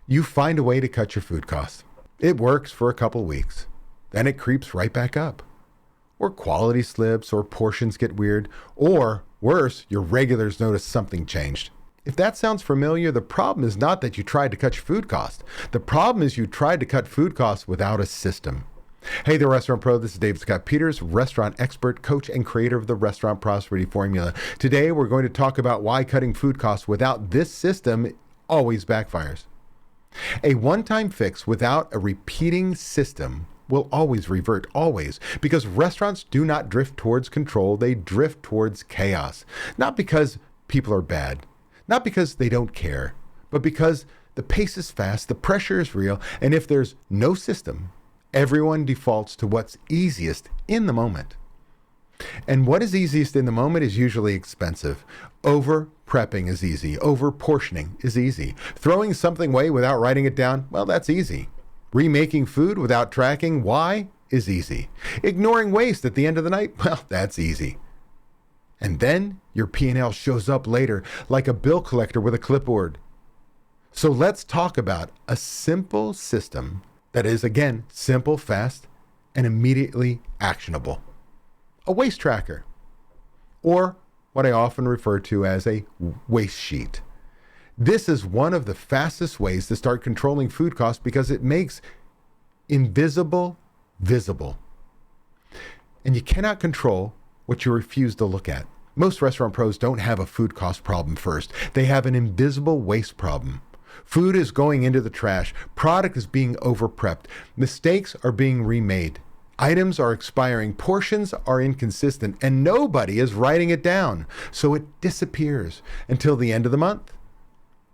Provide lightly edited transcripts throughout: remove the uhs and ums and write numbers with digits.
You find a way to cut your food costs. It works for a couple weeks. Then it creeps right back up. Or quality slips, or portions get weird, or worse, your regulars notice something changed. If that sounds familiar, the problem is not that you tried to cut your food costs. The problem is you tried to cut food costs without a system. Hey there, Restaurant Pro. This is David Scott Peters, restaurant expert, coach, and creator of the Restaurant Prosperity Formula. Today, we're going to talk about why cutting food costs without this system always backfires. A one-time fix without a repeating system will always revert, always, because restaurants do not drift towards control, they drift towards chaos. Not because people are bad, not because they don't care, but because the pace is fast, the pressure is real, and if there's no system, everyone defaults to what's easiest in the moment. And what is easiest in the moment is usually expensive. Over-prepping is easy. Over-portioning is easy. Throwing something away without writing it down, well, that's easy. Remaking food without tracking why is easy. Ignoring waste at the end of the night, well, that's easy. And then your P&L shows up later like a bill collector with a clipboard. So let's talk about a simple system that is, again, simple, fast, and immediately actionable. A waste tracker, or what I often refer to as a waste sheet. This is one of the fastest ways to start controlling food costs because it makes invisible visible. And you cannot control what you refuse to look at. Most restaurant pros don't have a food cost problem first. They have an invisible waste problem. Food is going into the trash. Product is being over-prepped. Mistakes are being remade. Items are expiring, portions are inconsistent, and nobody is writing it down. So it disappears until the end of the month.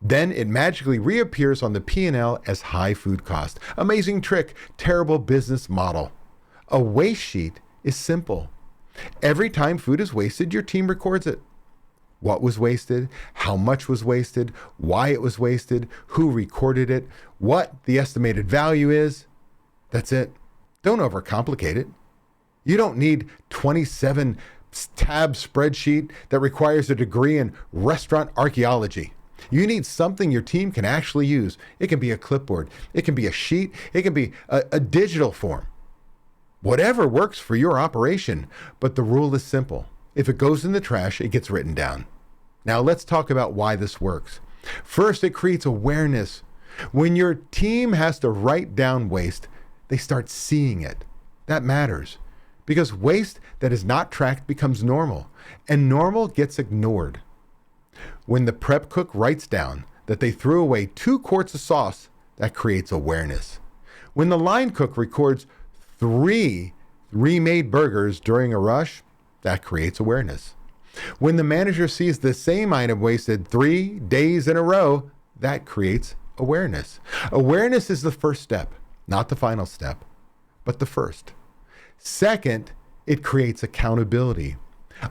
Then it magically reappears on the P&L as high food cost. Amazing trick, terrible business model. A waste sheet is simple. Every time food is wasted, your team records it. What was wasted, how much was wasted, why it was wasted, who recorded it, what the estimated value is. That's it. Don't overcomplicate it. You don't need 27 tab spreadsheet that requires a degree in restaurant archaeology. You need something your team can actually use. It can be a clipboard. It can be a sheet. It can be a digital form. Whatever works for your operation. But the rule is simple. If it goes in the trash, it gets written down. Now let's talk about why this works. First, it creates awareness. When your team has to write down waste, they start seeing it. That matters because waste that is not tracked becomes normal, and normal gets ignored. When the prep cook writes down that they threw away 2 quarts of sauce, that creates awareness. When the line cook records 3 remade burgers during a rush, that creates awareness. When the manager sees the same item wasted 3 days in a row, that creates awareness. Awareness is the first step. Not the final step, but the first. Second, it creates accountability.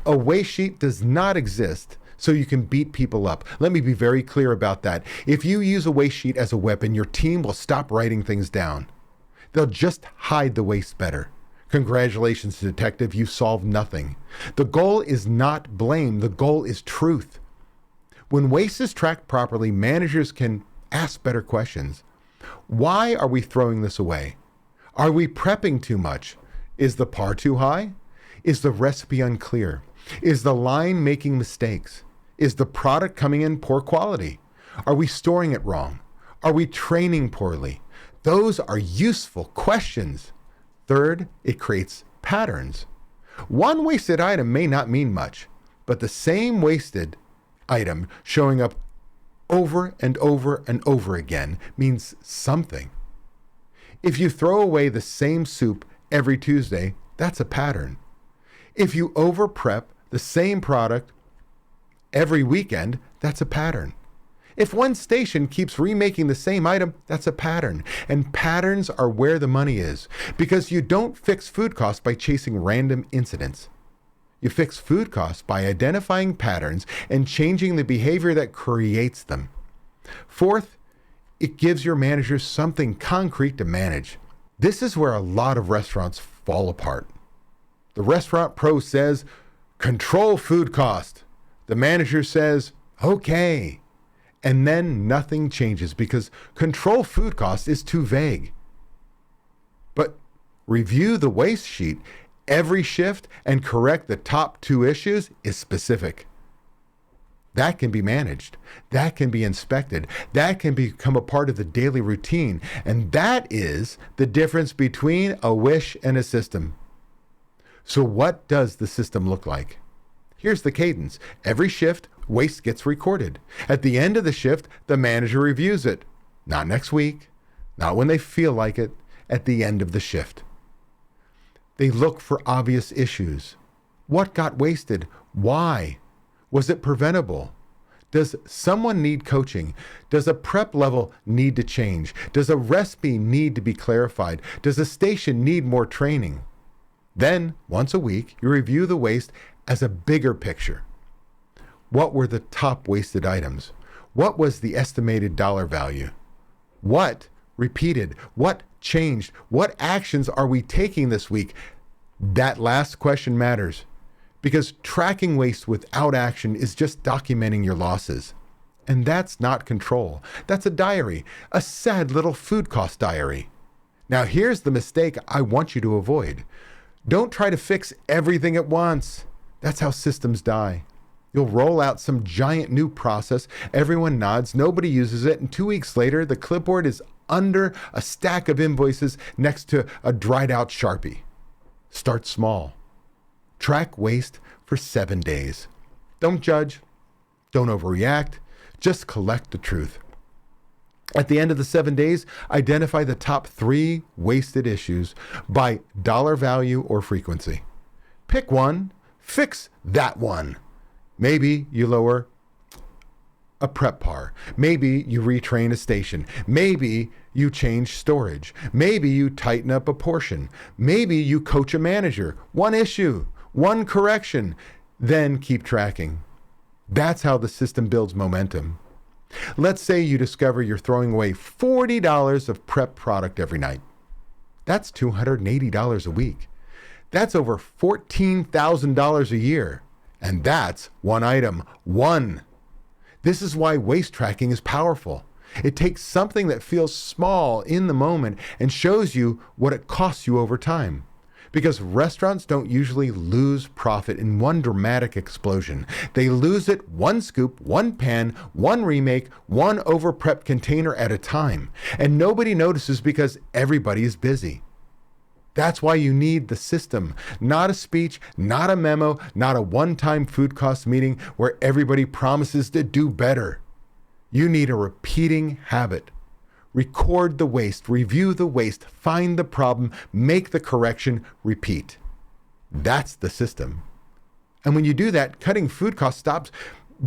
A waste sheet does not exist so you can beat people up. Let me be very clear about that. If you use a waste sheet as a weapon, your team will stop writing things down. They'll just hide the waste better. Congratulations, detective, you solved nothing. The goal is not blame. The goal is truth. When waste is tracked properly, managers can ask better questions. Why are we throwing this away? Are we prepping too much? Is the par too high? Is the recipe unclear? Is the line making mistakes? Is the product coming in poor quality? Are we storing it wrong? Are we training poorly? Those are useful questions. Third, it creates patterns. One wasted item may not mean much, but the same wasted item showing up over and over and over again means something. If you throw away the same soup every Tuesday, that's a pattern. If you over prep the same product every weekend, that's a pattern. If one station keeps remaking the same item, that's a pattern. And patterns are where the money is, because you don't fix food costs by chasing random incidents. You fix food costs by identifying patterns and changing the behavior that creates them. Fourth, it gives your managers something concrete to manage. This is where a lot of restaurants fall apart. The restaurant pro says, control food cost. The manager says, okay. And then nothing changes because control food cost is too vague. But review the waste sheet every shift and correct the top 2 issues is specific. That can be managed. That can be inspected. That can become a part of the daily routine. And that is the difference between a wish and a system. So what does the system look like? Here's the cadence. Every shift, waste gets recorded. At the end of the shift, the manager reviews it. Not next week, not when they feel like it, at the end of the shift. They look for obvious issues. What got wasted? Why? Was it preventable? Does someone need coaching? Does a prep level need to change? Does a recipe need to be clarified? Does a station need more training? Then, once a week, you review the waste as a bigger picture. What were the top wasted items? What was the estimated dollar value? What repeated? What changed? What actions are we taking this week? That last question matters. Because tracking waste without action is just documenting your losses. And that's not control. That's a diary, a sad little food cost diary. Now here's the mistake I want you to avoid. Don't try to fix everything at once. That's how systems die. You'll roll out some giant new process, everyone nods, nobody uses it, and 2 weeks later, the clipboard is under a stack of invoices next to a dried out Sharpie. Start small. Track waste for 7 days. Don't judge. Don't overreact. Just collect the truth. At the end of the 7 days, identify the top 3 wasted issues by dollar value or frequency. Pick one, fix that one. Maybe you lower a prep par. Maybe you retrain a station. Maybe you change storage. Maybe you tighten up a portion. Maybe you coach a manager. One issue. One correction, then keep tracking. That's how the system builds momentum. Let's say you discover you're throwing away $40 of prep product every night. That's $280 a week. That's over $14,000 a year. And that's one item, one. This is why waste tracking is powerful. It takes something that feels small in the moment and shows you what it costs you over time. Because restaurants don't usually lose profit in one dramatic explosion. They lose it one scoop, one pan, one remake, one over-prepped container at a time. And nobody notices because everybody is busy. That's why you need the system, not a speech, not a memo, not a one-time food cost meeting where everybody promises to do better. You need a repeating habit. Record the waste, review the waste, find the problem, make the correction, repeat. That's the system. And when you do that, cutting food costs stops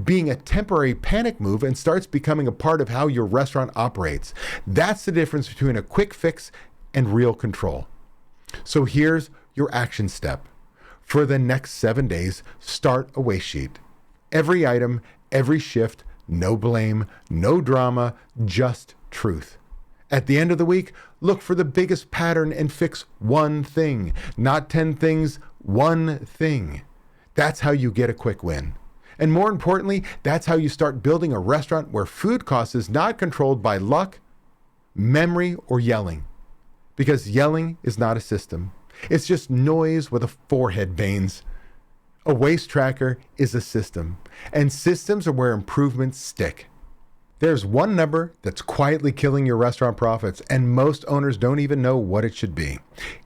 being a temporary panic move and starts becoming a part of how your restaurant operates. That's the difference between a quick fix and real control. So here's your action step. For the next 7 days, start a waste sheet. Every item, every shift, no blame, no drama, just truth. At the end of the week, look for the biggest pattern and fix one thing, not 10 things, one thing. That's how you get a quick win. And more importantly, that's how you start building a restaurant where food cost is not controlled by luck, memory, or yelling. Because yelling is not a system. It's just noise with a forehead veins. A waste tracker is a system, and systems are where improvements stick. There's one number that's quietly killing your restaurant profits, and most owners don't even know what it should be.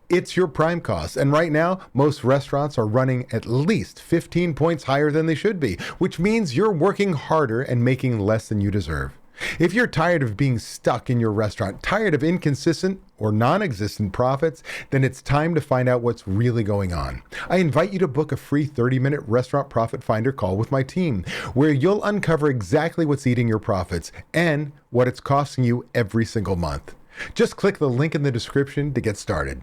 It's your prime cost, and right now, most restaurants are running at least 15 points higher than they should be, which means you're working harder and making less than you deserve. If you're tired of being stuck in your restaurant, tired of inconsistent or non-existent profits, then it's time to find out what's really going on. I invite you to book a free 30-minute restaurant profit finder call with my team, where you'll uncover exactly what's eating your profits and what it's costing you every single month. Just click the link in the description to get started.